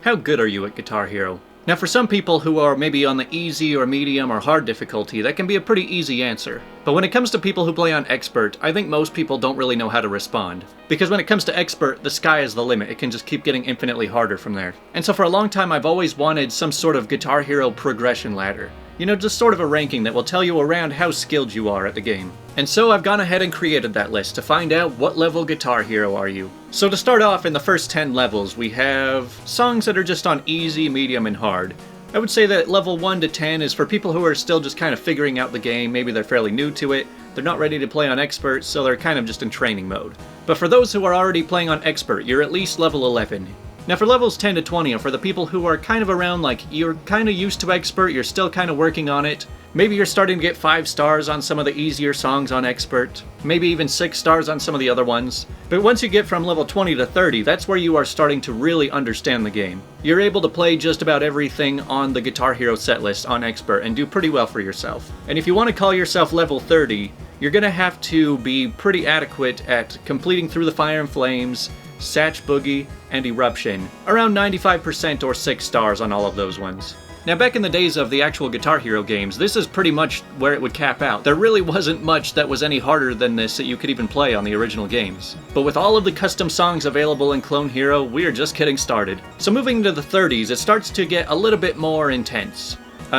How good are you at Guitar Hero? Now for some people who are maybe on the easy or medium or hard difficulty, that can be a pretty easy answer. But when it comes to people who play on Expert, I think most people don't really know how to respond. Because when it comes to Expert, the sky is the limit. It can just keep getting infinitely harder from there. And so for a long time I've always wanted some sort of Guitar Hero progression ladder. You know, just sort of a ranking that will tell you around how skilled you are at the game. And so I've gone ahead and created that list to find out what level Guitar Hero are you. So to start off, in the first 10 levels, we have songs that are just on easy, medium, and hard. I would say that level 1 to 10 is for people who are still just kind of figuring out the game. Maybe they're fairly new to it, they're not ready to play on Expert, so they're kind of just in training mode. But for those who are already playing on Expert, you're at least level 11. Now for levels 10 to 20 are for the people who are kind of around, like, you're kind of used to Expert, you're still kind of working on it. Maybe you're starting to get 5 stars on some of the easier songs on Expert, maybe even 6 stars on some of the other ones. But once you get from level 20 to 30, that's where you are starting to really understand the game. You're able to play just about everything on the Guitar Hero setlist on Expert and do pretty well for yourself. And if you want to call yourself level 30, you're going to have to be pretty adequate at completing Through the Fire and Flames, Satch Boogie, and Eruption, around 95% or 6 stars on all of those ones. Now back in the days of the actual Guitar Hero games, this is pretty much where it would cap out. There really wasn't much that was any harder than this that you could even play on the original games. But with all of the custom songs available in Clone Hero, we are just getting started. So moving into the 30s, it starts to get a little bit more intense.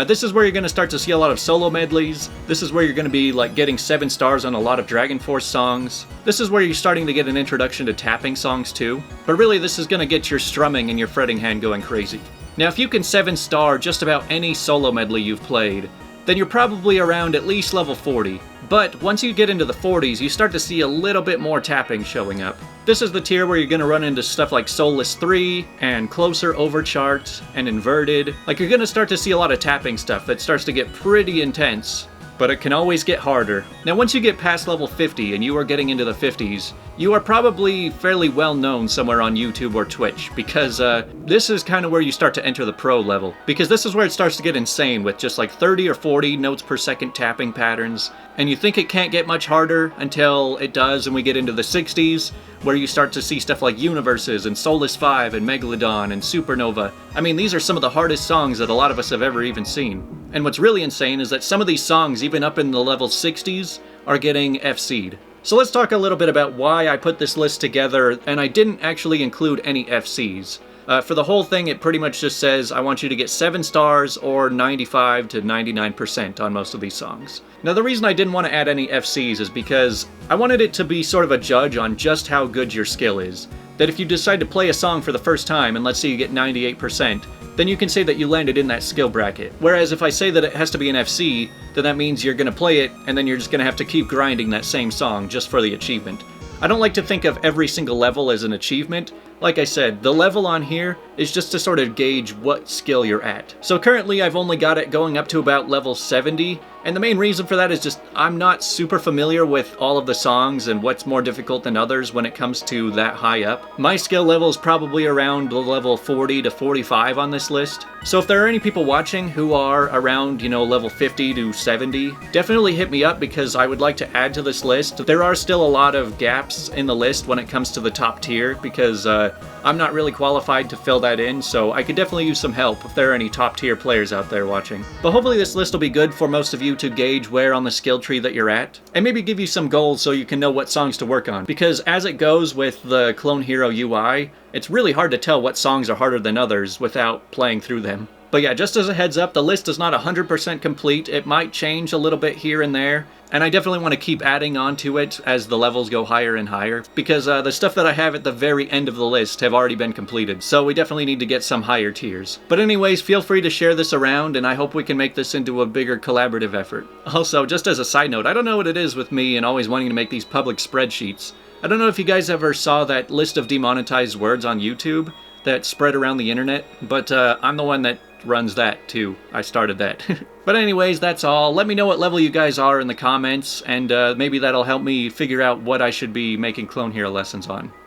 This is where you're going to start to see a lot of solo medleys. This is where you're going to be like getting 7 stars on a lot of Dragon Force songs. This is where you're starting to get an introduction to tapping songs too. But really this is going to get your strumming and your fretting hand going crazy. Now if you can 7-star just about any solo medley you've played, then you're probably around at least level 40. But once you get into the 40s, you start to see a little bit more tapping showing up. This is the tier where you're going to run into stuff like Soulless 3, and Closer Overchart, and Inverted. Like, you're going to start to see a lot of tapping stuff that starts to get pretty intense. But it can always get harder. Now once you get past level 50 and you are getting into the 50s, you are probably fairly well known somewhere on YouTube or Twitch, because this is kind of where you start to enter the pro level. Because this is where it starts to get insane with just like 30 or 40 notes per second tapping patterns. And you think it can't get much harder until it does, and we get into the 60s, where you start to see stuff like Universes and Soulless 5 and Megalodon and Supernova. I mean, these are some of the hardest songs that a lot of us have ever even seen. And what's really insane is that some of these songs, even up in the level 60s, are getting FC'd. So let's talk a little bit about why I put this list together, and I didn't actually include any FCs. For the whole thing, it pretty much just says I want you to get 7 stars or 95 to 99% on most of these songs. Now the reason I didn't want to add any FCs is because I wanted it to be sort of a judge on just how good your skill is. That if you decide to play a song for the first time, and let's say you get 98%, then you can say that you landed in that skill bracket. Whereas if I say that it has to be an FC, then that means you're going to play it, and then you're just going to have to keep grinding that same song just for the achievement. I don't like to think of every single level as an achievement. Like I said, the level on here is just to sort of gauge what skill you're at. So currently I've only got it going up to about level 70, and the main reason for that is just I'm not super familiar with all of the songs and what's more difficult than others when it comes to that high up. My skill level is probably around level 40 to 45 on this list. So if there are any people watching who are around, you know, level 50 to 70, definitely hit me up because I would like to add to this list. There are still a lot of gaps in the list when it comes to the top tier because I'm not really qualified to fill that in, so I could definitely use some help if there are any top tier players out there watching. But hopefully this list will be good for most of you to gauge where on the skill tree that you're at, and maybe give you some goals so you can know what songs to work on. Because as it goes with the Clone Hero UI, it's really hard to tell what songs are harder than others without playing through them. But yeah, just as a heads up, the list is not 100% complete. It might change a little bit here and there, and I definitely want to keep adding on to it as the levels go higher and higher, because the stuff that I have at the very end of the list have already been completed, so we definitely need to get some higher tiers. But anyways, feel free to share this around, and I hope we can make this into a bigger collaborative effort. Also, just as a side note, I don't know what it is with me and always wanting to make these public spreadsheets. I don't know if you guys ever saw that list of demonetized words on YouTube that spread around the internet, but I'm the one that runs that too. I started that. But anyways, that's all. Let me know what level you guys are in the comments, and maybe that'll help me figure out what I should be making Clone Hero lessons on.